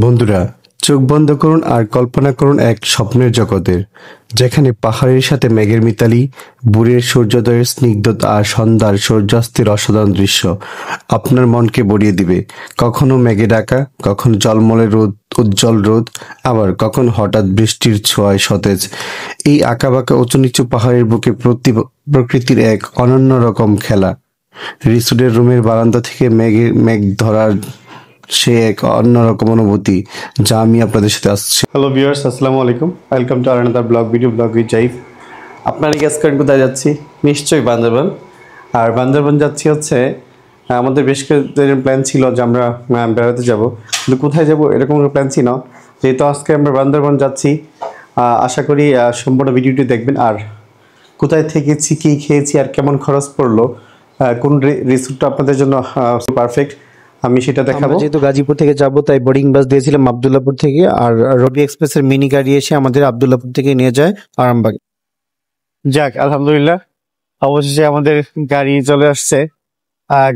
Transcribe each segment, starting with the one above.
বন্ধুরা, চোখ বন্ধ করুন আর কল্পনা করুন এক স্বপ্নের জগতের, যেখানে পাহাড়ের সাথে মেঘের মিতালি, ভোরের সূর্যোদয়ের স্নিগ্ধতা আর সন্ধ্যার সূর্যাস্তের অসাধারণ দৃশ্য আপনার মনকে ভরিয়ে দিবে। কখনো মেঘে ঢাকা, কখনো ঝলমলে রোদ, উজ্জ্বল রোদ, আবার কখনো হঠাৎ বৃষ্টির ছোঁয়ায় সতেজ। এই আঁকাবাঁকা উঁচু নিচু পাহাড়ের বুকে প্রকৃতির এক অনন্য রকম খেলা। রিসোর্টের রুমের বারান্দা থেকে মেঘ ধরার সে এক অন্যরকম অনুভূতি, যা আমি আপনাদের সাথে আসছি। হ্যালো ভিউয়ার্স, আসসালামু আলাইকুম। Welcome to another blog with Zaif. আপনারা গেস করেন কোথায় যাচ্ছি? নিশ্চয়ই বান্দরবান। আর বান্দরবান যাচ্ছি হচ্ছে আমাদের বেশ কিছুদিনের প্ল্যান ছিল যে আমরা বেড়াতে যাব, কিন্তু কোথায় যাব এরকম কোনো প্ল্যান ছিল না। যেহেতু আজকে আমরা বান্দরবান যাচ্ছি, আশা করি সম্পূর্ণ ভিডিওটি দেখবেন। আর কোথায় থেকেছি, কী খেয়েছি আর কেমন খরচ পড়লো, কোন রিসোর্টটা আপনাদের জন্য পারফেক্ট, আমি সেটা দেখাবো। যেহেতু গাজীপুর থেকে যাব, তাই বোর্ডিং বাস দিয়েছিলাম আব্দুল্লাহপুর থেকে, আর রবি এক্সপ্রেসের মিনি গাড়ি এসে আমাদের আব্দুল্লাহপুর থেকে নিয়ে যায় আরামবাগ। যাক, আলহামদুলিল্লাহ, অবশেষে আমাদের গাড়ি চলে আসছে।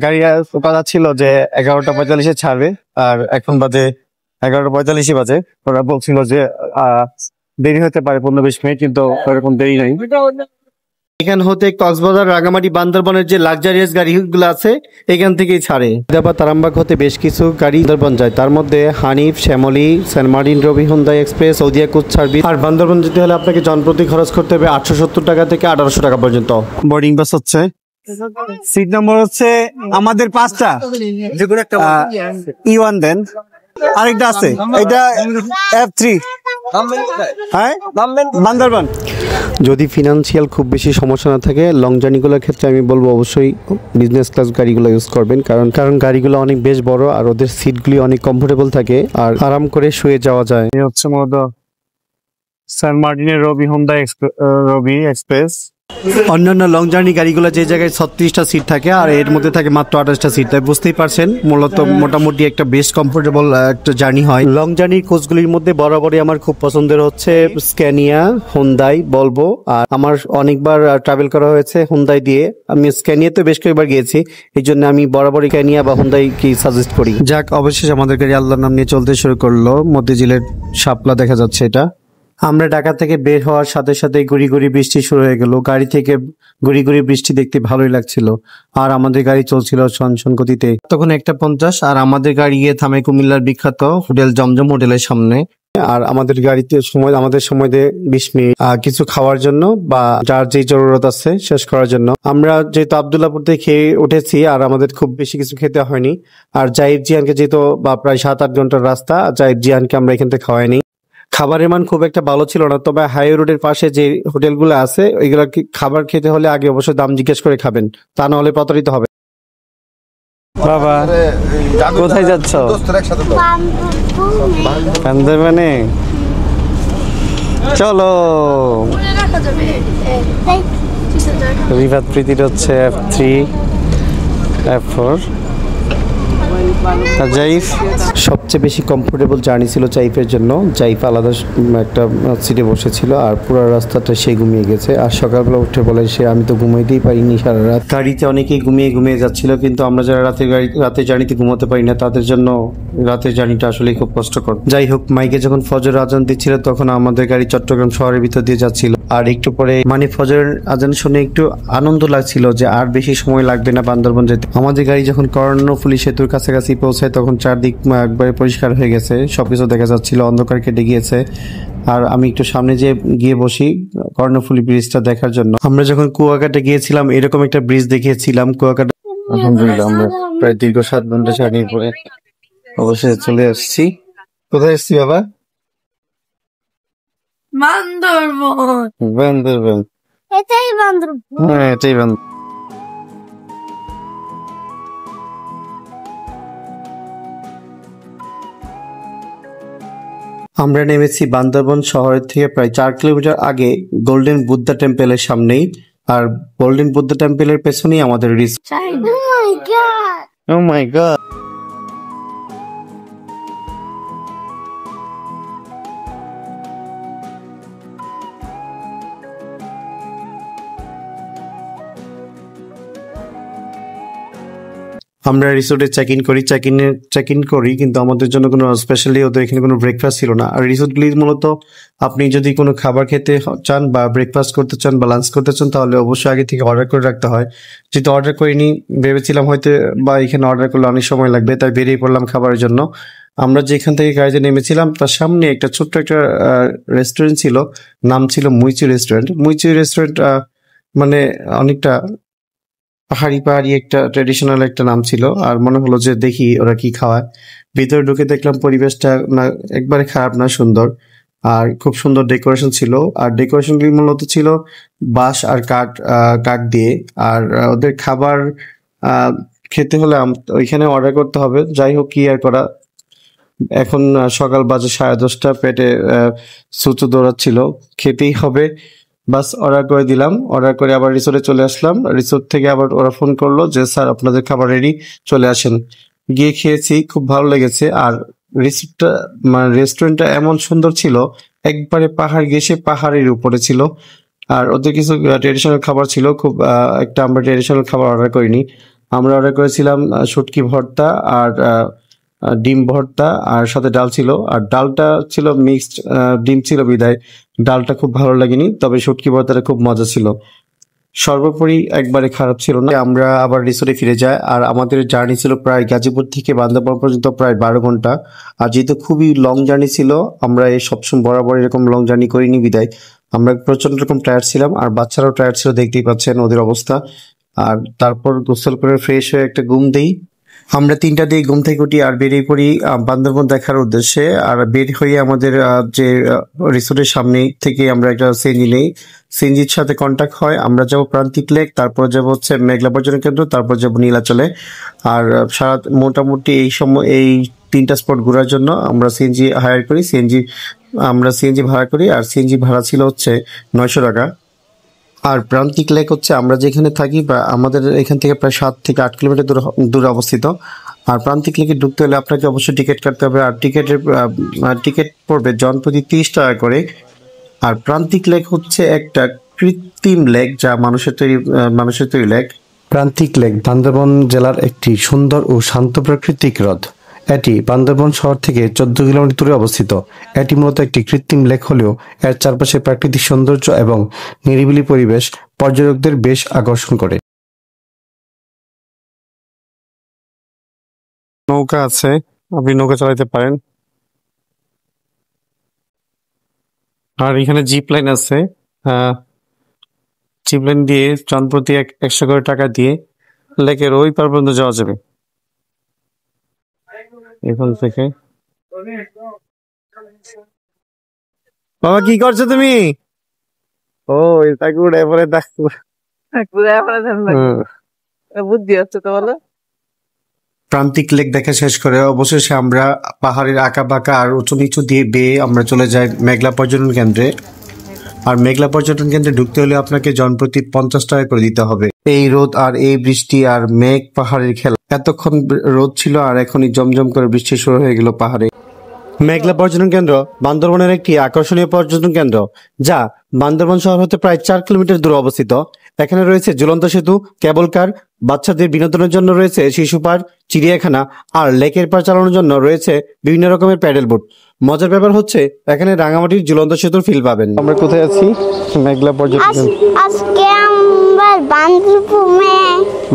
গাড়ি কথা ছিল যে 11:45-এ ছাড়বে, আর এখন বাজে 11:45 বাজে। ওরা বলছিল যে দেরি হতে পারে 15-20 মিনিট, কিন্তু ওরকম দেরি নাই। এখান হতে কক্সবাজার, রাঙামাটি, বান্দরবনের যে লাক্সারিয়াস গাড়িগুলো আছে এখান থেকেই ছাড়ে। হায়দ্রাবাদ, আরামবাগ হতে বেশ কিছু গাড়ি বান্দরবন যায়, তার মধ্যে Hanif, Shyamoli, Saint Martin, Robi, Hyundai express, Saudia coach service. আর বান্দরবন যেতে হলে আপনাকে জনপ্রতি খরচ করতে হবে 870 টাকা থেকে 1800 টাকা পর্যন্ত। বোর্ডিং বাস হচ্ছে, সিট নম্বর হচ্ছে আমাদের 5টা, E1 দেন, আরেকটা আছে এটা F3। হ্যাঁ, বান্দরবান। যদি ফিনান্সিয়াল খুব বেশি সমস্যা না থাকে, লং জার্নিগুলোর ক্ষেত্রে আমি বলবো অবশ্যই বিজনেস ক্লাস গাড়িগুলো ইউজ করবেন, কারণ গাড়িগুলো অনেক বেশ বড় আর ওদের সিটগুলি অনেক কমফোর্টেবল থাকে আর আরাম করে শুয়ে যাওয়া যায়। এই হচ্ছে মূলত সেন্ট মার্টিনের রবি এক্সপ্রেস। অন্যান্য লং জার্নি গাড়িগুলো যে জায়গায় 36টা সিট থাকে, আর এর মধ্যে থাকে মাত্র 28টা সিট, তাই বুঝতেই পারছেন মূলত মোটামুটি একটা বেশ কমফোর্টেবল একটা জার্নি হয়। লং জার্নির কোচগুলির মধ্যে বরাবরই আমার খুব পছন্দের হচ্ছে স্ক্যানিয়া, হুন্দাই, বলবো। আর আমার অনেকবার ট্রাভেল করা হয়েছে হুন্দাই দিয়ে, আমি স্ক্যানিয়াতে বেশ কয়েকবার গিয়েছি, এই জন্য আমি বরাবরই স্ক্যানিয়া বা হুন্দাই কি সাজেস্ট করি। যাক, অবশেষে আমাদের গাড়ি আল্লাহর নাম নিয়ে চলতে শুরু করলো। মতিঝিলের শাপলা দেখা যাচ্ছে এটা। আমরা ঢাকা থেকে বের হওয়ার সাথে সাথে গুড়ি গুড়ি বৃষ্টি শুরু হয়ে গেল। গাড়ি থেকে গুড়ি গুড়ি বৃষ্টি দেখতে ভালোই লাগছিল, আর আমাদের গাড়ি চলছিল সনসন গতিতে। তখন 1:50, আর আমাদের গাড়ি গিয়ে থামে কুমিল্লার বিখ্যাত হোটেল জমজম হোটেলের সামনে। আর আমাদের গাড়িতে আমাদের সময় দেয় 20 মিনিট কিছু খাওয়ার জন্য বা যার যেই জরুরত আছে শেষ করার জন্য। আমরা যেহেতু আব্দুল্লাহপুর থেকে খেয়ে উঠেছি, আর আমাদের খুব বেশি কিছু খেতে হয়নি। আর জাইব জিয়ানকে যেহেতু প্রায় 7-8 ঘন্টার রাস্তা, জাইব জিয়ানকে আমরা এখান থেকে খাওয়াইনি। খাবারের মান খুব একটা ভালো ছিল না, তবে হাই রোডের পাশে যে হোটেলগুলো আছে ওইগুলো খাবার খেতে হলে আগে অবশ্যই দাম জিজ্ঞেস করে খাবেন, তা না হলে প্রতারিত হবে। বাবা, কোথায় যাচ্ছ? বান্দরবানে চলো। রিভাত প্রীতির হচ্ছে F3, F4। জাইফ সবচেয়ে বেশি কমফোর্টেবল জার্নি ছিল জাইফের জন্য। জাইফ আলাদা একটা সিটে বসেছিল, আর পুরো রাস্তাটা সে ঘুমিয়ে গেছে। আর সকালবেলা উঠে বলে সে, আমি তো ঘুমাইতেই পারিনি সারা রাত। গাড়িতে অনেকেই ঘুমিয়ে যাচ্ছিল, কিন্তু আমরা যারা রাতে জার্নিতে ঘুমাতে পারি না, তাদের জন্য রাতের জার্নিটা আসলে খুব কষ্টকর। যাই হোক, মাইকে যখন ফজর আজান দিচ্ছিল, তখন আমাদের গাড়ি চট্টগ্রাম শহরের ভিতর দিয়ে যাচ্ছিল। আর একটু পরে ফজর আজান শুনে একটু আনন্দ লাগছিল যে আর বেশি সময় লাগবে না বান্দরবন যেতে। আমাদের গাড়ি যখন কর্ণফুলী সেতুর কাছাকাছি পৌঁছায়, তখন চারদিক একবারে পরিষ্কার হয়ে গেছে, সবকিছু দেখা যাচ্ছিল, অন্ধকার কেটে গিয়েছে। আর আমি একটু সামনে গিয়ে বসি কর্ণফুলী ব্রিজটা দেখার জন্য। আমরা যখন কুয়াকাটা গিয়েছিলাম, এরকম একটা ব্রিজ দেখিয়েছিলাম কুয়াকাটা। আলহামদুলিল্লাহ, আমরা প্রায় দীর্ঘ 7 ঘন্টা জার্নির পরে অবশ্যই চলে আসছি। কোথায় এসছি বাবা? বান্দরবান। এটাই বান্দরবান। হ্যাঁ, এটাই বান্দরবান। আমরা নেমেছি বান্দরবন শহরের থেকে প্রায় 4 কিলোমিটার আগে গোল্ডেন বুদ্ধা টেম্পলের সামনেই, আর গোল্ডেন বুদ্ধা টেম্পলের পেছনেই আমাদের রিসোর্ট। ও মাই গড। আমরা রিসোর্টে চেক ইন করি, কিন্তু আমাদের জন্য কোনো স্পেশালি ওদের এখানে কোনো ব্রেকফাস্ট ছিল না। আর রিসোর্টগুলি মূলত আপনি যদি কোনো খাবার খেতে চান বা ব্রেকফাস্ট করতে চান বা লাঞ্চ করতে চান, তাহলে অবশ্যই আগে থেকে অর্ডার করে রাখতে হয়। যেহেতু অর্ডার করিনি, ভেবেছিলাম হয়তো বা এখানে অর্ডার করলে অনেক সময় লাগবে, তাই বেরিয়ে পড়লাম খাবারের জন্য। আমরা যেখান থেকে গাড়িতে নেমেছিলাম তার সামনে একটা ছোট্ট একটা রেস্টুরেন্ট ছিল, নাম ছিল মুইচি রেস্টুরেন্ট। মুইচি রেস্টুরেন্ট মানে অনেকটা পাহাড়ি পাহাড়ি একটা ট্রেডিশনাল একটা নাম ছিল। আর মনে হলো যে দেখি ওরা কি খাওয়ায়। ভিতরে ঢুকে দেখলাম পরিবেশটা না একবারে খারাপ না, সুন্দর। আর খুব সুন্দর ডেকোরেশন ছিল। আর ডেকোরেশনগুলি মূলত ছিল বাঁশ আর কাঠ দিয়ে। আর ওদের খাবার খেতে হলে ওইখানে অর্ডার করতে হবে। যাই হোক, কি আর করা, এখন সকাল বাজে 10:30, পেটে ছুঁচো দৌড়াচ্ছিল, খেতেই হবে। বাস অর্ডার করে দিলাম, অর্ডার করে আবার রিসোর্টে চলে আসলাম। রিসোর্ট থেকে আবার ওরা ফোন করলো যে স্যার আপনাদের খাবার রেডি, চলে আসেন। গিয়ে খেয়েছি, খুব ভালো লেগেছে। আর রিসোর্টটা মানে রেস্টুরেন্টটা এমন সুন্দর ছিল, একবারে পাহাড় ঘেঁষে পাহাড়ের উপরে ছিল। আর ওদের কিছু ট্রেডিশনাল খাবার ছিল, খুব একটা আমরা ট্রেডিশনাল খাবার অর্ডার করিনি। আমরা অর্ডার করেছিলাম শুটকি ভর্তা আর ডিম ভর্তা, আর সাথে ডাল ছিল। আর ডালটা ছিল মিক্সড, ডিম ছিল বিদায় ডালটা খুব ভালো লাগেনি, তবে শুটকি ভর্তাটা খুব মজা ছিল। সর্বোপরি একবারে খারাপ ছিল না। আমরা আবার রিসোর্টে ফিরে যাই। আর আমাদের জার্নি ছিল প্রায় গাজীপুর থেকে বান্দরবান পর্যন্ত প্রায় 12 ঘন্টা। আর যেহেতু খুবই লং জার্নি ছিল, আমরা এই সবসময় বরাবর এরকম লং জার্নি করিনি বিদায় আমরা প্রচন্ড রকম টায়ার্ড ছিলাম। আর বাচ্চারাও টায়ার্ড ছিল, দেখতেই পাচ্ছেন ওদের অবস্থা। আর তারপর গোসল করে ফ্রেশ হয়ে একটা ঘুম দেই। আমরা 3টা দিয়ে ঘুম থেকে উঠি আর বেরিয়ে পড়ি বান্দরবন দেখার উদ্দেশ্যে। আর বের হয়ে আমাদের যে রিসোর্টের সামনে থেকে আমরা একটা সিএনজি নেই, সিএনজির সাথে কন্ট্যাক্ট হয়। আমরা যাব প্রান্তিক লেক, তারপর যাব হচ্ছে মেঘলা পর্যটন কেন্দ্র, তারপর যাব নীলাচলে। আর সারা মোটামুটি এই সময় এই 3টা স্পট ঘোরার জন্য আমরা সিএনজি হায়ার করি। আমরা সিএনজি ভাড়া করি, আর সিএনজি ভাড়া ছিল হচ্ছে 900 টাকা। আর প্রান্তিক লেক হচ্ছে আমরা যেখানে থাকি বা আমাদের এখান থেকে প্রায় 7 থেকে 8 কিলোমিটার দূরে অবস্থিত। আর প্রান্তিক লেকে ঢুকতে হলে আপনাকে অবশ্যই টিকিট কাটতে হবে। আর টিকিট পড়বে জনপ্রতি 30 টাকা করে। আর প্রান্তিক লেক হচ্ছে একটা কৃত্রিম লেক, যা মানুষের তৈরি লেক। প্রান্তিক লেক বান্দরবান জেলার একটি সুন্দর ও শান্ত প্রাকৃতিক হ্রদ। এটি বান্দরবান শহর থেকে 14 কিলোমিটার দূরে অবস্থিত। এটি মূলত একটি কৃত্রিম লেক হলেও এর চারপাশে প্রাকৃতিক সৌন্দর্য এবং নিরিবিলি পরিবেশ পর্যটকদের বেশ আকর্ষণ করে। নৌকা আছে, আপনি নৌকা চালাতে পারেন। আর এখানে জিপ লাইন আছে, জিপ লাইন দিয়ে জনপ্রতি 100 করে টাকা দিয়ে লেকের ওই পার পর্যন্ত যাওয়া যাবে এখান থেকে। বাবা কি করছো তুমি? ও তাকে উড়ে পরে দেখো, বুদ্ধি হচ্ছে তো বলো। প্রান্তিক লেক দেখা শেষ করে অবশেষে আমরা পাহাড়ের আঁকা বাঁকা আর উঁচু নিচু দিয়ে বেয়ে আমরা চলে যাই মেঘলা পর্যটন কেন্দ্রে। আর মেঘলা পর্যটন কেন্দ্রে ঢুকতে হলে আপনাকে জনপ্রতি 50 টাকা করে দিতে হবে। এই রোদ আর এই বৃষ্টি আর মেঘ পাহাড়ের খেলা, এতক্ষণ রোদ ছিল আর এখনই জমজম করে বৃষ্টি শুরু হয়ে গেল পাহাড়ে। মেঘলা পর্যটন কেন্দ্র বান্দরবানের একটি আকর্ষণীয় পর্যটন কেন্দ্র, যা বান্দরবান শহর হতে প্রায় 4 কিলোমিটার দূরে অবস্থিত। এখানে রয়েছে ঝুলন্ত সেতু, কেবল কার, বাচ্চাদের বিনোদনের জন্য রয়েছে শিশু পার্ক, চিড়িয়াখানা, আর লেকের পার চালানোর জন্য রয়েছে বিভিন্ন রকমের প্যাডেল বোট। মজার ব্যাপার হচ্ছে এখানে রাঙামাটির ঝুলন্ত সেতুর ফিল পাবেন। আমরা কোথায় আছি? মেঘলা পর্যটন আজকে আমরা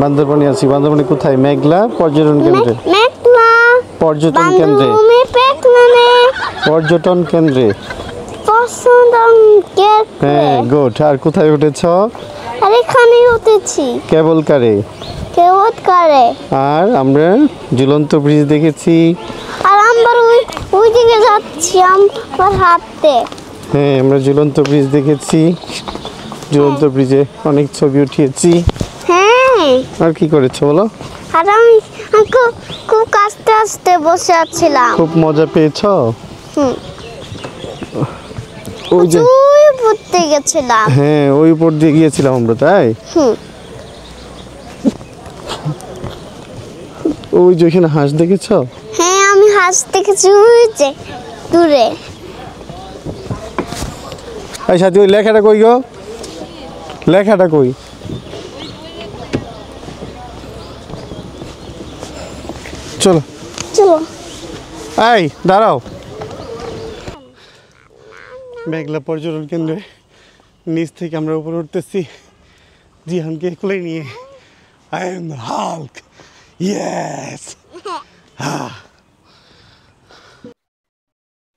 বান্দরবনে আছি। বান্দরবনে কোথায়? মেঘলা পর্যটন কেন্দ্রে। পর্যটন কেন্দ্রে, পর্যটন কেন্দ্রে। হ্যাঁ, গুড। আর কোথায় উঠেছ? আর এখানে উঠেছি কেবল কারে। আর আমরা ঝুলন্ত ব্রিজ দেখেছি। আর আমরা ওই দিকে যাচ্ছি আমার হাঁটতে। হ্যাঁ, আমরা ঝুলন্ত ব্রিজ দেখেছি। ঝুলন্ত ব্রিজে অনেক ছবি উঠিয়েছি। হ্যাঁ, আর কি করেছো বলো? আর আমি খুব আস্তে আস্তে বসে আছিলাম। খুব মজা পেয়েছো? ওই যে পড়তে গেছিলাম। হ্যাঁ, ওই উপর দিয়ে গিয়েছিলাম আমরা, তাই? ওই যে ওইখানে হাঁস দেখেছো? হ্যাঁ, আমি হাঁস দেখেছি ওই যে দূরে। এই সাথী, ওই লেখাটা কই গো? লেখাটা কই? চলো চলো। এই দাঁড়াও। মেঘলা পর্যটন কেন্দ্রে নিচ থেকে আমরা উপরে উঠতেছি জিহানকে কোলে নিয়ে। I am the Hulk, yes.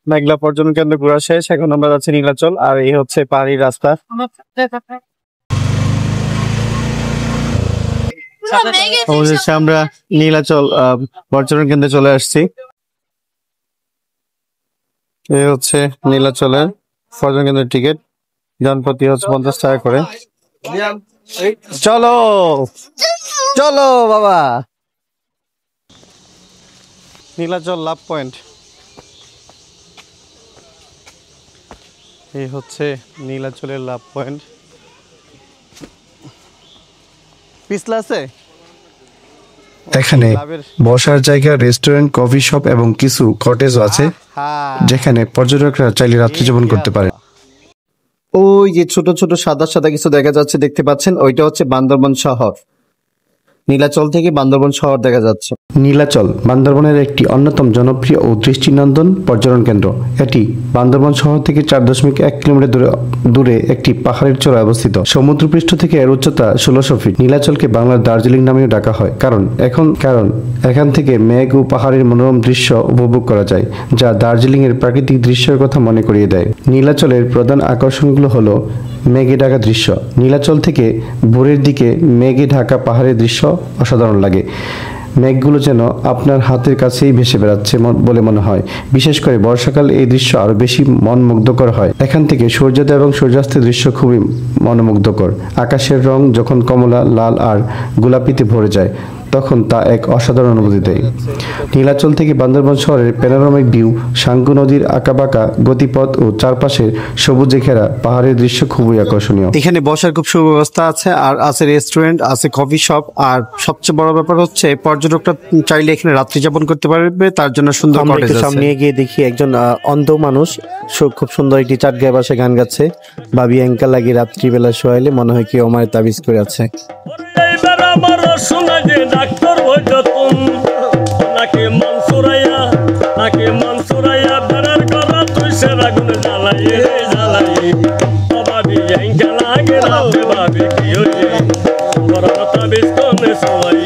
Meghla পর্যটন কেন্দ্র ঘোরা শেষ, এখন আমরা যাচ্ছি নীলাচল, আর এই হচ্ছে পাহাড়ি রাস্তা। অবশেষে আমরা নীলাচল পর্যটন কেন্দ্রে চলে আসছি। এই হচ্ছে নীলাচলের পর্যটন কেন্দ্রের টিকিট, জনপ্রতি হচ্ছে 50 টাকা করে। চলো চলো বাবা। নীলাচল লাভ পয়েন্ট, এই হচ্ছে নীলাচলের লাভ পয়েন্ট। পিছলা আছে এখানে বসার জায়গা, রেস্টুরেন্ট, কফি শপ এবং কিছু কটেজও আছে যেখানে পর্যটকরা চাইলে রাত্রি যাপন করতে পারে। ওই যে ছোট ছোট সাদা সাদা কিছু দেখা যাচ্ছে, দেখতে পাচ্ছেন, ওইটা হচ্ছে বান্দরবান শহর। নীলাচল থেকে বান্দরবান শহর দেখা যাচ্ছে। নীলাচল বান্দরবানের একটি অন্যতম জনপ্রিয় ও দৃষ্টিনন্দন পর্যটন কেন্দ্র। এটি বান্দরবান শহর থেকে 4.1 কিলোমিটার দূরে একটি পাহাড়ের চূড়ায় অবস্থিত। সমুদ্রপৃষ্ঠ থেকে এর উচ্চতা 1600 ফিট। নীলাচলকে বাংলার দার্জিলিং নামেও ডাকা হয় কারণ এখান থেকে মেঘ ও পাহাড়ের মনোরম দৃশ্য উপভোগ করা যায়, যা দার্জিলিং এর প্রাকৃতিক দৃশ্যের কথা মনে করিয়ে দেয়। নীলাচলের প্রধান আকর্ষণগুলো হলো মেঘে ঢাকা দৃশ্য। নীলাচল থেকে ভোরের দিকে মেঘে ঢাকা পাহাড়ের দৃশ্য অসাধারণ লাগে। মেঘগুলো যেন আপনার হাতের কাছেই ভেসে বেড়াচ্ছে বলে মনে হয়। বিশেষ করে বর্ষাকালে এই দৃশ্য আরো বেশি মনমুগ্ধকর হয়। এখান থেকে সূর্যোদয় এবং সূর্যাস্তের দৃশ্য খুবই মনোমুগ্ধকর। আকাশের রং যখন কমলা, লাল আর গোলাপিতে ভরে যায় তখন তা এক অসাধারণ অনুভূতি দেয়। নীলাচল থেকে বান্দরবান শহরের প্যানোরামিক ভিউ, সাঙ্গু নদীর আঁকাবাঁকা গতিপথ ও চারপাশের সবুজে ঘেরা পাহাড়ের দৃশ্য খুবই আকর্ষণীয়। এখানে বসার খুব সুব্যবস্থা আছে, আর আছে রেস্টুরেন্ট, আছে কফি শপ, আর সবচেয়ে বড় ব্যাপার হচ্ছে পর্যটকরা চাইলে এখানে রাত্রি যাপন করতে পারবে, তার জন্য সুন্দর কটেজ আছে। সামনে গিয়ে দেখি একজন অন্ধ মানুষ খুব সুন্দর একটি চাট গায়ে বসে গান গাচ্ছে। ভাবি অ্যাঙ্কার লাগে রাত্রিবেলা শোয়াইলে মনে হয় কি আমার তাবিজ করে আছে। ডাক্তার ভৈরতুন নাকে মনসুরাইয়া বেড়ার করা তুই সে রাগুন জ্বালাইয়ে জ্বালাই অভাবি এঙ্কা লাগে রাতে ভাবি কি হইয়ে বড় তাবিজ কোনে সবাই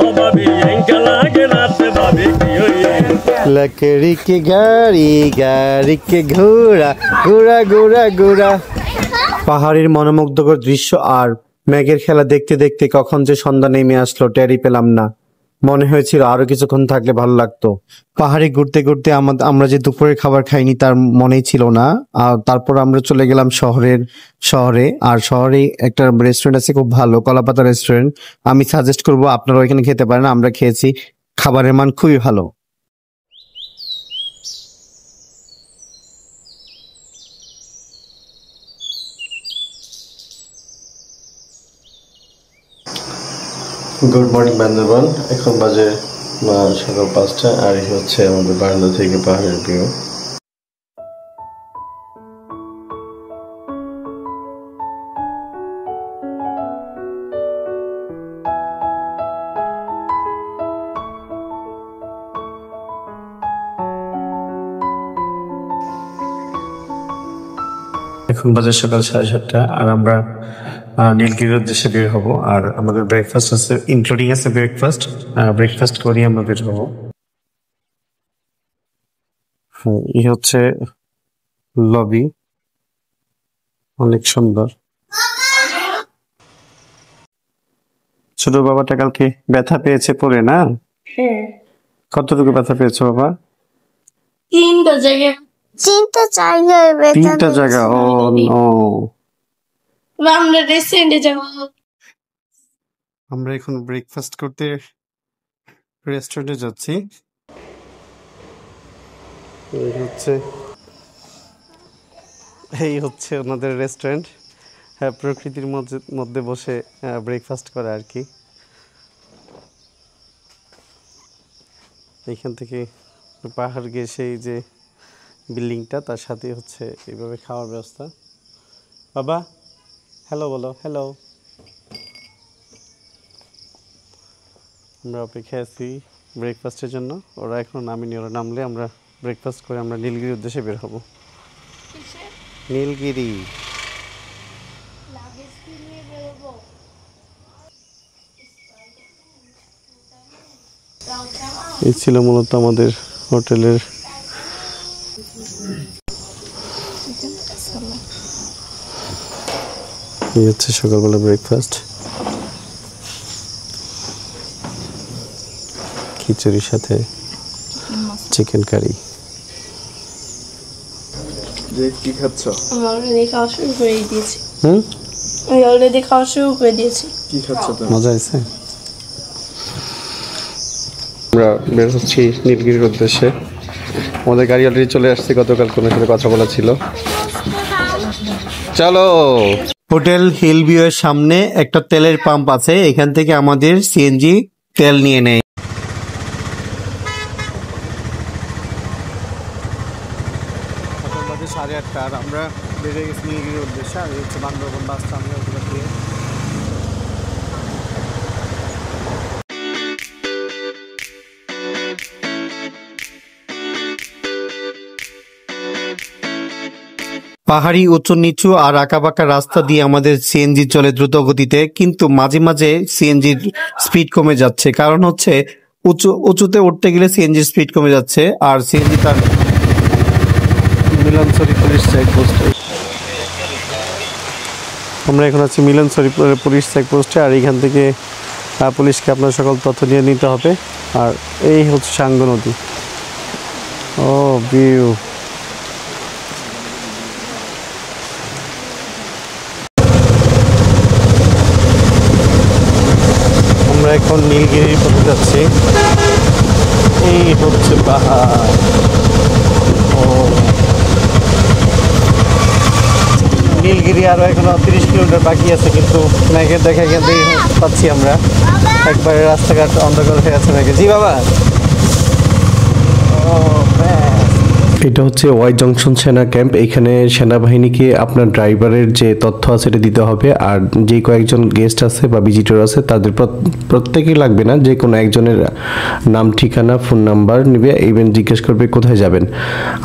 অভাবি এঙ্কা লাগে রাতে ভাবি কি হইয়ে लकड़ी की गाड़ी के ঘোড়া ঘোড়া ঘোড়া ঘোড়া। পাহাড়ের মনোমুগ্ধকর দৃশ্য আর মেঘের খেলা দেখতে দেখতে কখন যে সন্ধ্যা নেমে আসলো টেরই পেলাম না। মনে হয়েছিল আরো কিছুক্ষণ থাকলে ভালো লাগতো। পাহাড়ে ঘুরতে ঘুরতে আমরা যে দুপুরের খাবার খাইনি তার মনেই ছিল না। আর তারপর আমরা চলে গেলাম শহরে, আর শহরে একটা রেস্টুরেন্ট আছে খুব ভালো, কলাপাতা রেস্টুরেন্ট। আমি সাজেস্ট করবো আপনারা ওইখানে খেতে পারেন, আমরা খেয়েছি, খাবারের মান খুবই ভালো। গুড মর্নিং বান্দরবান, এখন বাজে সকাল 5টা, আর এই হচ্ছে আমাদের বারান্দা থেকে পাহাড়ের ভিউ। এখন বাজে সকাল 7:30, আর আমরা নীলগিরির উদ্দেশ্যে বের হবো। আর আমাদের ব্রেকফাস্ট আছে, ইনক্লুডিং আছে ব্রেকফাস্ট করি আমরা বের হবো। এই হচ্ছে লবি, অনেক সুন্দর। ছোট বাবাটা কালকে ব্যথা পেয়েছে পড়ে না? কতটুকু ব্যথা পেয়েছো বাবা? তিনটা জায়গায় তিনটা জায়গা। ও নো। আমরা এখন ব্রেকফাস্ট করতে রেস্টুরেন্টে যাচ্ছি। এই হচ্ছে ওনাদের রেস্টুরেন্ট। হ্যাঁ, প্রকৃতির মধ্যে বসে ব্রেকফাস্ট করে আর কি। এইখান থেকে পাহাড় গিয়ে সেই যে বিল্ডিংটা, তার সাথে হচ্ছে এইভাবে খাওয়ার ব্যবস্থা। বাবা হ্যালো বলো, হ্যালো। আমরা অপেক্ষায় আছি ব্রেকফাস্টের জন্য। ওরা এখন নামেনি, ওরা নামলে আমরা ব্রেকফাস্ট করে আমরা নীলগিরির উদ্দেশ্যে বের হব। নীলগিরি এই ছিল মূলত আমাদের হোটেলের এই হচ্ছে সকালবেলা ব্রেকফাস্ট, খিচুড়ির সাথে চিকেন কারি। কি খাচ্ছ? আমি অলরেডি খাওয়া শুরু করে দিয়েছি। হুম, আমি অলরেডি খাওয়া শুরু করে দিয়েছি। কি খাচ্ছ তুমি? মজা হয়েছে। আমরা বের হচ্ছি নীলগিরির উদ্দেশ্যে। আমাদের গাড়ি অলরেডি চলে আসছে, গতকাল কোনো সাথে কথা বলা ছিল। চলো। হোটেল হিল ভিউ এর সামনে একটা তেলের পাম্প আছে, এখান থেকে আমাদের সিএনজি তেল নিয়ে নেয়। সকাল 8:30 আর আমরা বেরিয়ে গেছি নীলগিরির উদ্দেশ্যে। আর হচ্ছে বান্দরবন বাস টার্মিনাল দিয়ে। পাহাড়ি উঁচু নিচু আর আঁকাবাঁকা রাস্তা দিয়ে আমাদের সিএনজি চলে দ্রুত গতিতে, কিন্তু মাঝে মাঝে সিএনজির স্পিড কমে যাচ্ছে। কারণ হচ্ছে উঁচুতে উঠতে গেলে সিএনজির স্পিড কমে যাচ্ছে, আর সিএনজি তার মিলনসরি পুলিশ চেকপোস্টে। আমরা এখন আছি মিলনসরি পুলিশ চেকপোস্টে, আর এখান থেকে পুলিশকে আপনার সকল তথ্য নিয়ে নিতে হবে। আর এই হচ্ছে সাঙ্গ নদী। ও ভিউ। আমরা এখন নীলগিরির পথে যাচ্ছি। এই হচ্ছে পাহাড়। ও নীলগিরি আরো এখনো 30 কিলোমিটার বাকি আছে, কিন্তু মেঘের দেখা এখান থেকে পাচ্ছি আমরা। একবারে রাস্তাঘাট অন্ধকার হয়ে আছে মেঘে। জি বাবা। এটা হচ্ছে ওয়াই জংশন সেনা ক্যাম্প। এখানে সেনাবাহিনীকে আপনার ড্রাইভারের যে তথ্য আছে এটা দিতে হবে, আর যে কয়েকজন গেস্ট আছে বা ভিজিটর আছে তাদের প্রত্যেকেই লাগবে না, যে কোনো একজনের নাম ঠিকানা ফোন নাম্বার নেবে, ইভেন জিজ্ঞেস করবে কোথায় যাবেন।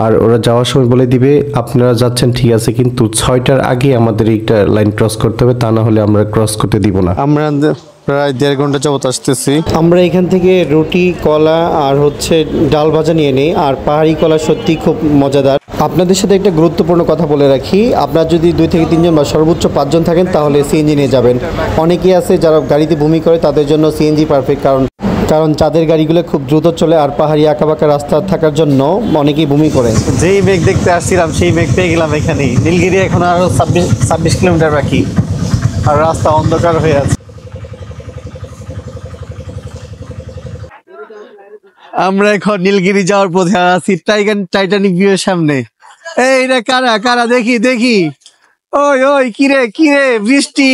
আর ওরা যাওয়ার সময় বলে দিবে আপনারা যাচ্ছেন ঠিক আছে, কিন্তু 6টার আগে আমাদের একটা লাইন ক্রস করতে হবে, তা না হলে আমরা ক্রস করতে দিব না। আমরা প্রায় 1.5 ঘন্টা যাবত আসতেছি। আমরা এখান থেকে রুটি, কলা আর হচ্ছে ডাল ভাজা নিয়ে নিই। আর পাহাড়ি কলা সত্যি খুব মজাদার। আপনাদের সাথে একটা গুরুত্বপূর্ণ কথা বলে রাখি, আপনারা যদি 2 থেকে 3 জন বা সর্বোচ্চ 5 জন থাকেন তাহলে সিএনজি নিয়ে যাবেন। অনেকেই আছে যারা গাড়িতে বমি করে, তাদের জন্য সিএনজি পারফেক্ট। কারণ যাদের গাড়িগুলো খুব দ্রুত চলে আর পাহাড়ি আঁকাবাঁকা রাস্তা থাকার জন্য অনেকেই বমি করে। যেই মেঘ দেখতে আসছিলাম সেই মেঘ পেয়ে গেলাম এখানেই। নীলগিরি এখন আরো 26 কিলোমিটার বাকি, আর রাস্তা অন্ধকার হয়ে আছে। আমরা এখন নীলগিরি যাওয়ার পথে আছি টাইটানিক ভিউ এর সামনে। এই রে কারা কারা, দেখি দেখি। ওই ওই কিরে কিরে, বৃষ্টি।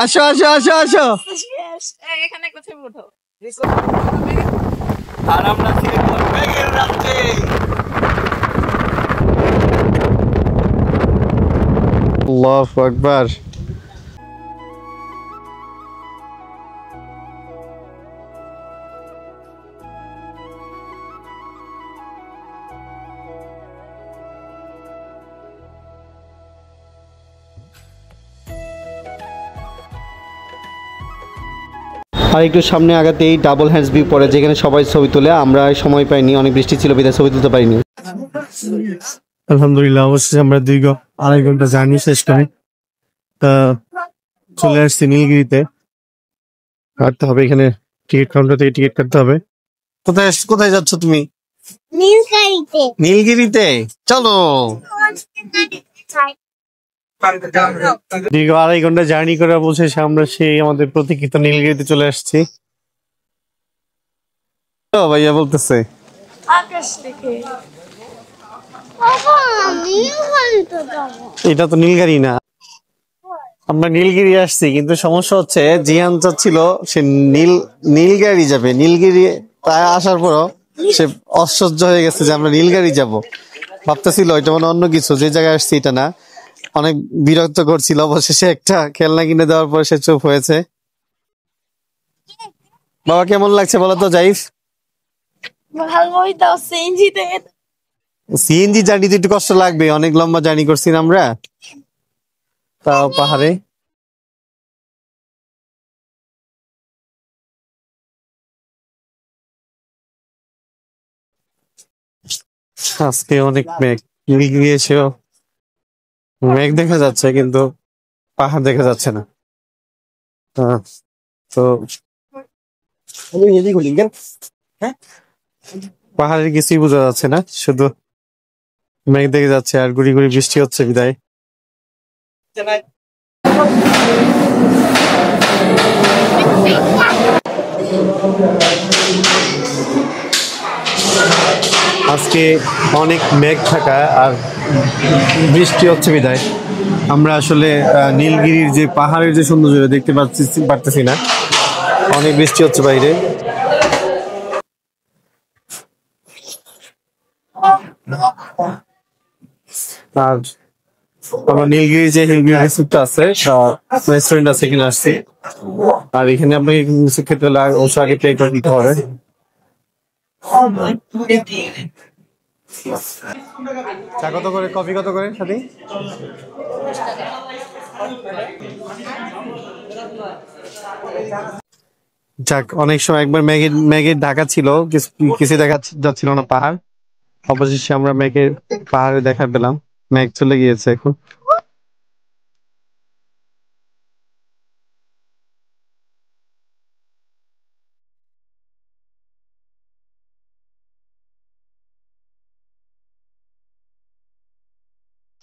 আসো আসো আসো আসো। আর আমরা মেঘের রাত্রে। আল্লাহু আকবার। আর একটু সামনে আগাতেই ডাবল হ্যান্ডস ভিউ পড়ে, যেখানে সবাই ছবি তোলে। আমরা সময় পাইনি, অনেক বৃষ্টি ছিল, বিধায় ছবি তুলতে পারিনি। আলহামদুলিল্লাহ, অবশ্যই আমরা দীর্ঘ 2.5 ঘন্টা জার্নি শেষ করি তা চলে আসছি নীলগিরিতে। কাটতে হবে এখানে, টিকিট কাউন্টার থেকে টিকিট কাটতে হবে। কোথায় কোথায় যাচ্ছ তুমি? নীলগিরিতে। নীলগিরিতে চলো। দীর্ঘ 2.5 ঘন্টা জার্নি করে অবশেষে আমরা সেই আমাদের প্রতীক্ষিত নীলগিরিতে চলে আসছি। ভাইয়া বলতেছে এটা তো নীলগিরি না। আমরা নীলগিরি আসছি, কিন্তু সমস্যা হচ্ছে জিয়ান চাচ্ছিল সে নীলগিরি যাবে। নীলগিরি তাই আসার পরও সে অসহ্য হয়ে গেছে যে আমরা নীলগিরি যাব। ভাবতেছিল এটা মানে অন্য কিছু, যে জায়গায় আসছি এটা না। অনেক বিরক্ত করছিল। অবশেষে একটা খেলনা কিনে দেওয়ার পর সে চুপ হয়েছে। বাবা কেমন লাগছে বলো তো জাইফ? ভালোই তো সিএনজিতে। সিএনজি জার্নিতে একটু কষ্ট লাগবে, অনেক লম্বা জার্নি করছি না আমরা, তাও পাহাড়ে। আজকে অনেক মেঘ, নীলগিরি এসেও মেঘ দেখা যাচ্ছে কিন্তু পাহাড় দেখা যাচ্ছে না। তো পাহাড়ের কিছুই বোঝা যাচ্ছে না, শুধু মেঘ দেখে যাচ্ছে আর গুড়ি গুড়ি বৃষ্টি হচ্ছে বিদায়। আজকে অনেক মেঘ থাকা আর বৃষ্টি হচ্ছে বিদায় আমরা আসলে নীলগিরির যে পাহাড়ের যে সৌন্দর্য দেখতে পারতেছি না, অনেক বৃষ্টি হচ্ছে বাইরে। আর আমরা নীলগিরি যে হিলগিরি রিসোর্টটা আছে, রেস্টুরেন্ট আছে, এখানে আসছি। আর এখানে আপনাকে কিছু খেতে হলে অবশ্যই আগে পে করে দিতে হবে। চা কত করে, কফি কত করে সাথে? যাক, অনেক সময় একবার মেঘের ঢাকা ছিল, কিছু দেখা যাচ্ছিল না পাহাড়। অবশেষে আমরা মেঘের পাহাড়ে দেখা পেলাম, মেঘ চলে গিয়েছে এখন।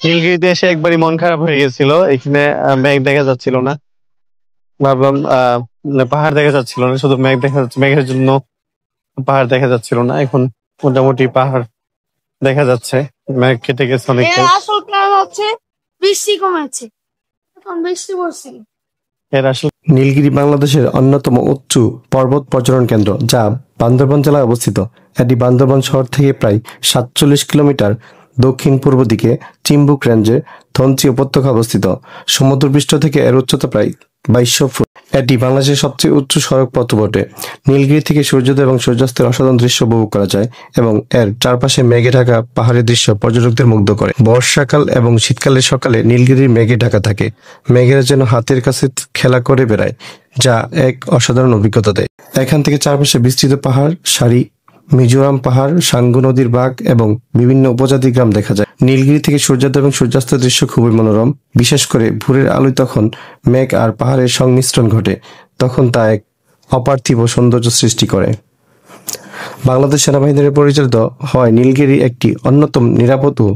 নীলগিরিতে এসে একবারই মন খারাপ হয়ে গেছিল, এখানে মেঘ দেখা যাচ্ছিল না। ভাবলাম পাহাড় দেখা যাচ্ছিল না, শুধু মেঘ দেখা যাচ্ছে, মেঘের জন্য পাহাড় দেখা যাচ্ছিল না। এখন মোটামুটি পাহাড় দেখা যাচ্ছে, মেঘ কেটে গেছে অনেকটা। আসল কারণ হচ্ছে বৃষ্টি কমেছে, এখন বৃষ্টি পড়ছে। এর আসলে নীলগিরি বাংলাদেশের অন্যতম উচ্চ পর্বত পর্যটন কেন্দ্র, যা বান্দরবান জেলায় অবস্থিত। এটি বান্দরবান শহর থেকে প্রায় 47 কিলোমিটার দক্ষিণ পূর্ব দিকে চিম্বুক রেঞ্জে ধনচি উপত্যকা অবস্থিত। সমুদ্রপৃষ্ঠ থেকে এর উচ্চতা প্রায় 2200 ফুট। এটি বাংলাদেশের সবচেয়ে উচ্চ সড়ক পথ বটে। নীলগিরি থেকে সূর্যোদয় এবং সূর্যাস্তের অসাধারণ দৃশ্য উপভোগ করা যায় এবং এর চারপাশে মেঘে ঢাকা পাহাড়ের দৃশ্য পর্যটকদের মুগ্ধ করে। বর্ষাকাল এবং শীতকালের সকালে নীলগিরি মেঘে ঢাকা থাকে, মেঘেরা যেন হাতের কাছে খেলা করে বেড়ায়, যা এক অসাধারণ অভিজ্ঞতা দেয়। এখান থেকে চারপাশে বিস্তৃত পাহাড় সারি, মিজোরাম পাহাড়, সাঙ্গু নদীর বাঁক এবং বিভিন্ন উপজাতি গ্রাম দেখা যায়। নীলগিরি থেকে সূর্যোদয় এবং সূর্যাস্তের দৃশ্য খুবই মনোরম, বিশেষ করে ভোরের আলোয় তখন মেঘ আর পাহাড়ের সংমিশ্রণ ঘটে, তখন তা এক অপার্থিব সৌন্দর্য সৃষ্টি করে। বাংলাদেশ সেনাবাহিনীর পরিচালিত হয় নীলগিরি একটি অন্যতম নিরাপদ ও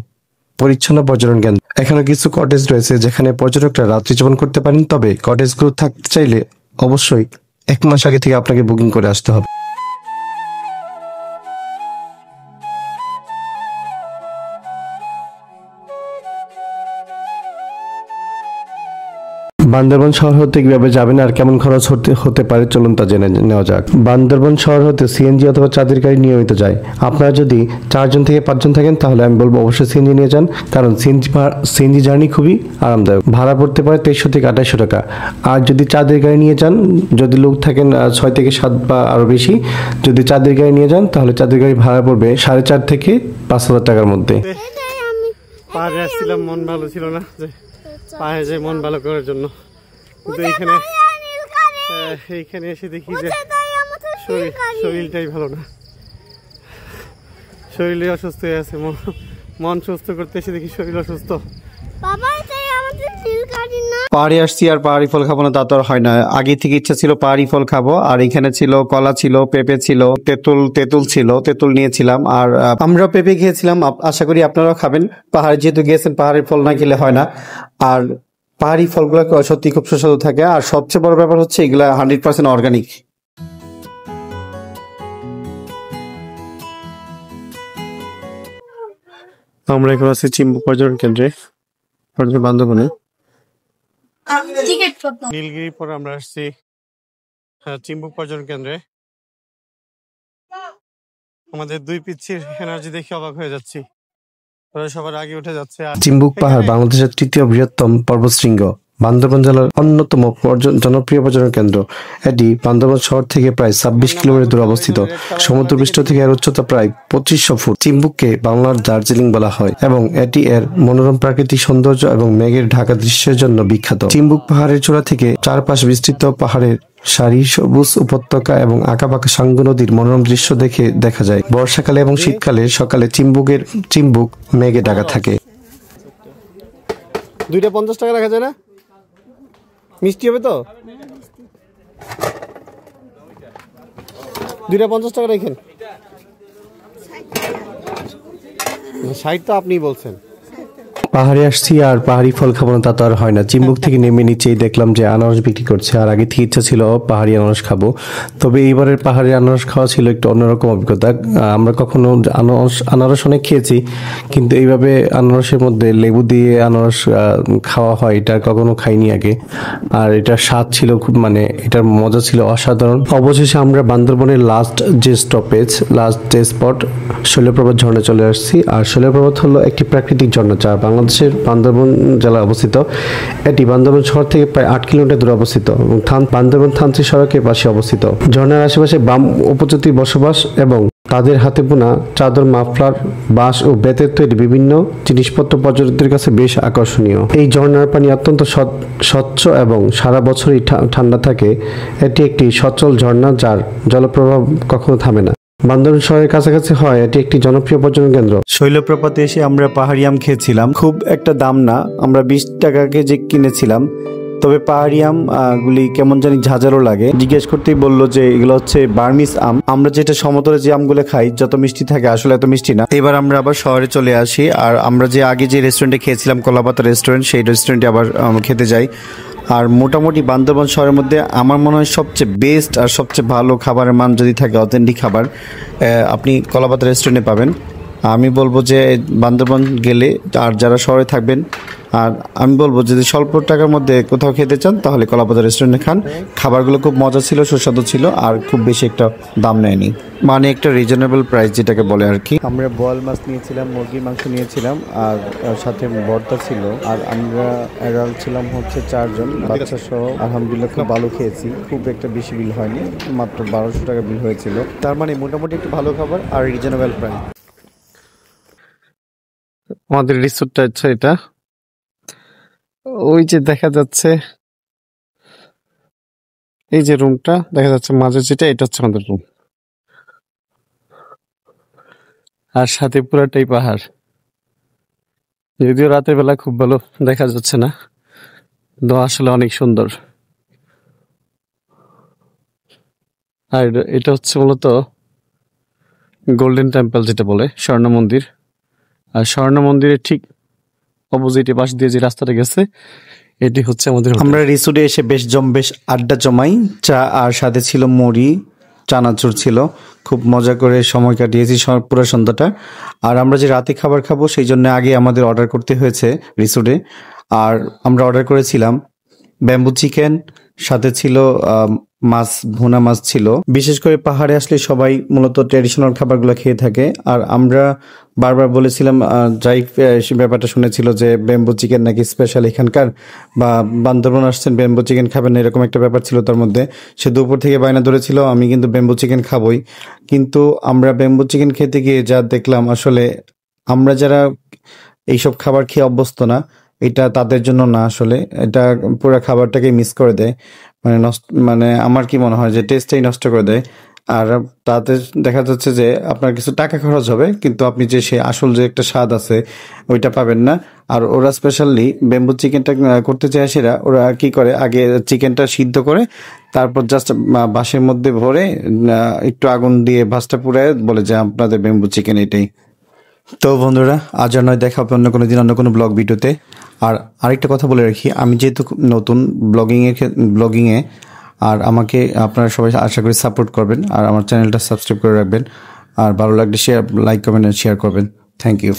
পরিচ্ছন্ন পর্যটন কেন্দ্র। এখানে কিছু কটেজ রয়েছে যেখানে পর্যটকরা রাত্রি যাপন করতে পারেন, তবে কটেজগুলো থাকতে চাইলে অবশ্যই 1 মাস আগে থেকে আপনাকে বুকিং করে আসতে হবে। বান্দরবান শহর হতে কিভাবে যাবেন আর কেমন খরচ হতে পারে, চলুন তা জেনে নেওয়া যাক। বান্দরবান শহর হতে সিএনজি অথবা চাঁদের গাড়ি নিয়মিত যায়। আপনারা যদি 4 জন থেকে 5 জন থাকেন তাহলে আমি বলবো অবশ্যই সিএনজি নিয়ে যান, কারণ সিএনজি জার্নি খুবই আরামদায়ক। ভাড়া পড়তে পারে 2300 থেকে 2800 টাকা। আর যদি চাঁদের গাড়ি নিয়ে যান, যদি লোক থাকেন 6 থেকে 7 বা আরো বেশি, যদি চাঁদের গাড়ি নিয়ে যান তাহলে চাঁদের গাড়ি ভাড়া পড়বে 4.5 থেকে 5000 টাকার মধ্যে। পাহাড়ে আসছিলাম, মন ভালো ছিল না, যে পাহাড়ে যে মন ভালো করার জন্য, কিন্তু এইখানে এসে দেখি যে শরীরটাই ভালো না, শরীরে অসুস্থ হয়ে আছে। মন সুস্থ করতে এসে দেখি শরীর অসুস্থ। পাহাড়ে আসছি আর পাহাড়ি ফল খাবো না তা তো আর হয় না। আগে থেকে ইচ্ছা ছিল পাহাড়ি ফল খাবো, আর এখানে ছিল কলা, ছিল পেঁপে, ছিল তেঁতুল ছিল, তেঁতুল নিয়েছিলাম। আর আমরা পেঁপে খেয়েছিলাম, আশা করি আপনারাও খাবেন। পাহাড়ে যেহেতু গিয়েছেন, পাহাড়ের ফল না খেলে হয় না। আর পাহাড়ি ফলগুলো সত্যি খুব সুস্বাদু থাকে, আর সবচেয়ে বড় ব্যাপার হচ্ছে এগুলা 100% অর্গানিক। আমরা এখন আছি চিম্বুক পর্যটন কেন্দ্রে, বান্দরবনে। নীলগিরি পরে আমরা আসছি চিম্বুক পর্যটন কেন্দ্রে। আমাদের 2 পিচ্ছির এনার্জি দেখে অবাক হয়ে যাচ্ছি, সবার আগে উঠে যাচ্ছে। চিম্বুক পাহাড় বাংলাদেশের 3য় বৃহত্তম পর্বতশৃঙ্গ। বান্দরবান জেলার অন্যতম জনপ্রিয় পর্যটন কেন্দ্র। এটি বান্দরবান শহর থেকে প্রায় 26 কিলোমিটার দূরে অবস্থিত। সমুদ্রপৃষ্ঠ থেকে এর উচ্চতা প্রায় 2500 ফুট। চিম্বুককে বাংলার দার্জিলিং বলা হয় এবং এটি এর মনোরম প্রাকৃতিক সৌন্দর্য এবং মেঘের ঢাকা দৃশ্যের জন্য বিখ্যাত। চিম্বুক পাহাড়ের চূড়া থেকে চারপাশ বিস্তৃত পাহাড়ের সারি, সবুজ উপত্যকা এবং আঁকাবাঁকা সাঙ্গু নদীর মনোরম দৃশ্য দেখা যায়। বর্ষাকালে এবং শীতকালে সকালে চিম্বুক মেঘে ঢাকা থাকে। 2টা 50 টাকা রাখা যায় না? মিষ্টি হবে তো? 2টা 50 টাকা রাখেন। 60 তো আপনিই বলছেন। পাহাড়ে আসছি আর পাহাড়ি ফল খাবো না তা তো আর হয় না। চিম্বুক থেকে নেমে নিচেই দেখলাম যে আনারস বিক্রি করছে, আর আগে থেকে ইচ্ছা ছিল পাহাড়ি আনারস খাবো। তবে এইবারের পাহাড়ি আনারস খাওয়া ছিল একটু অন্যরকম অভিজ্ঞতা। আমরা কখনো আনারস অনেক খেয়েছি, কিন্তু এইভাবে আনারসের মধ্যে লেবু দিয়ে আনারস খাওয়া হয় এটা কখনো খাইনি আগে। আর এটার স্বাদ ছিল খুব, মানে এটার মজা ছিল অসাধারণ। অবশেষে আমরা বান্দরবনের লাস্ট যে স্পট শৈলপ্রপাত ঝর্ণা চলে আসছি। আর শৈলপ্রপাত হলো একটি প্রাকৃতিক ঝর্ণা যা বাংলাদেশের বান্দরবান জেলায় অবস্থিত। এটি বান্দরবান শহর থেকে প্রায় 8 কিলোমিটার দূরে অবস্থিত এবং বান্দরবান থানচি সড়কের পাশে অবস্থিত। ঝর্ণার আশেপাশে বাম উপজাতির বসবাস এবং তাদের হাতে বোনা চাদর, মাফলার, বাঁশ ও বেতের তৈরি বিভিন্ন জিনিসপত্র পর্যটকদের কাছে বেশ আকর্ষণীয়। এই ঝর্ণার পানি অত্যন্ত স্বচ্ছ এবং সারা বছরই ঠান্ডা থাকে। এটি একটি সচল ঝর্ণা যার জলপ্রবাহ কখনো থামে না। বান্দরবান শহরের কাছাকাছি হয় এটি একটি জনপ্রিয় পর্যটন কেন্দ্র। শৈলপ্রপাতে এসে আমরা পাহাড়ি আম খেয়েছিলাম। খুব একটা দাম না, আমরা 20 টাকা কেজি কিনেছিলাম। তবে পাহাড়ি আম গুলি কেমন জানি ঝাঁঝালো লাগে। জিজ্ঞেস করতেই বললো যে এগুলো হচ্ছে বার্মিস আম। আমরা যেটা সমতলে যে আমগুলো খাই যত মিষ্টি থাকে, আসলে এত মিষ্টি না। এবার আমরা আবার শহরে চলে আসি, আর আমরা যে আগে যে রেস্টুরেন্টে খেয়েছিলাম কলাপাতা রেস্টুরেন্ট, সেই রেস্টুরেন্টে আবার খেতে যাই। আর মোটামুটি বান্দরবান শহরের মধ্যে আমার মনে হয় সবচেয়ে বেস্ট আর সবচেয়ে ভালো খাবারের মান যদি থাকে, অথেন্টিক খাবার আপনি কলাপাতা রেস্টুরেন্টে পাবেন। আমি বলবো যে বান্দরবান গেলে আর যারা শহরে থাকবেন, আর আমি বলবো যদি স্বল্প টাকার মধ্যে কোথাও খেতে চান তাহলে কলাপাতা রেস্টুরেন্টে খান। খাবারগুলো খুব মজা ছিল, সুস্বাদু ছিল, আর খুব বেশি একটা দাম নেয়নি, মানে একটা রিজনেবল প্রাইস যেটাকে বলে আর কি। আমরা বোয়াল মাছ নিয়েছিলাম, মুরগির মাংস নিয়েছিলাম, আর সাথে ভর্তা ছিল। আর আমরা অ্যাডাল্ট ছিলাম হচ্ছে 4 জন, বাচ্চা সহ। আলহামদুলিল্লাহ খুব ভালো খেয়েছি, খুব একটা বেশি বিল হয়নি, মাত্র 1200 টাকা বিল হয়েছিল। তার মানে মোটামুটি একটু ভালো খাবার আর রিজনেবল প্রাইস। আমাদের রিসোর্টটা হচ্ছে এটা, ওই যে দেখা যাচ্ছে এই যে রুমটা দেখা যাচ্ছে মাঝে যেটা, এটা হচ্ছে আমাদের রুম। আর সাথে পুরাটাই পাহাড়, যদিও রাতের বেলা খুব ভালো দেখা যাচ্ছে না, তো আসলে অনেক সুন্দর। আর এটা হচ্ছে মূলত গোল্ডেন টেম্পল যেটা বলে, স্বর্ণ মন্দির। আর স্বর্ণ মন্দিরের ঠিক অপোজিটে পাশ দিয়ে যে রাস্তাটা গেছে, এটি হচ্ছে আমাদের। আমরা রিসোর্টে এসে বেশ আড্ডা জমাই, চা আর সাথে ছিল মুড়ি, চানাচুর ছিল। খুব মজা করে সময় কাটিয়েছি পুরো সন্ধ্যাটা। আর আমরা যে রাতে খাবার খাবো সেই জন্য আগে আমাদের অর্ডার করতে হয়েছে রিসোর্টে। আর আমরা অর্ডার করেছিলাম ব্যাম্বু চিকেন, সাথে ছিল মাছ, ভুনা মাছ ছিল। বিশেষ করে পাহাড়ে আসলে সবাই মূলত ট্র্যাডিশনাল খাবারগুলো খেয়ে থাকে। আর আমরা বারবার বলেছিলাম, যাই ব্যাপারটা শুনেছিল যে ব্যাম্বু চিকেন নাকি স্পেশাল এখানকার, বা বান্দরবান আসছেন ব্যাম্বু চিকেন খাবেন না, এরকম একটা ব্যাপার ছিল তার মধ্যে। সে দুপুর থেকে বায়না ধরেছিল আমি কিন্তু ব্যাম্বু চিকেন খাবই। কিন্তু আমরা ব্যাম্বু চিকেন খেতে গিয়ে যা দেখলাম, আসলে আমরা যারা এইসব খাবার খেয়ে অভ্যস্ত না, এটা তাদের জন্য না, আসলে এটা পুরো খাবারটাকে মিস করে দেয়। মানে আমার কি মনে হয় যে টেস্টটাই নষ্ট করে দেয়। আর তাতে দেখা যাচ্ছে যে আপনার কিছু টাকা খরচ হবে, কিন্তু আপনি যে সে আসল যে একটা স্বাদ আছে ওইটা পাবেন না। আর ওরা স্পেশালি ব্যাম্বু চিকেনটা করতে চায়, সেরা ওরা কি করে, আগে চিকেনটা সিদ্ধ করে তারপর জাস্ট বাঁশের মধ্যে ভরে একটু আগুন দিয়ে ভাঁজটা পুড়ায় বলে যে আপনাদের ব্যাম্বু চিকেন এটাই। তো বন্ধুরা, আজ আর নয়, দেখা হবে অন্য কোনো দিন অন্য কোনো ব্লগ ভিডিওতে। আর আরেকটা কথা বলে রাখি, আমি যেহেতু নতুন ব্লগিংয়ে, আর আমাকে আপনারা সবাই আশা করি সাপোর্ট করবেন, আর আমার চ্যানেলটা সাবস্ক্রাইব করে রাখবেন, আর ভালো লাগলে লাইক কমেন্ট আর শেয়ার করবেন। Thank you.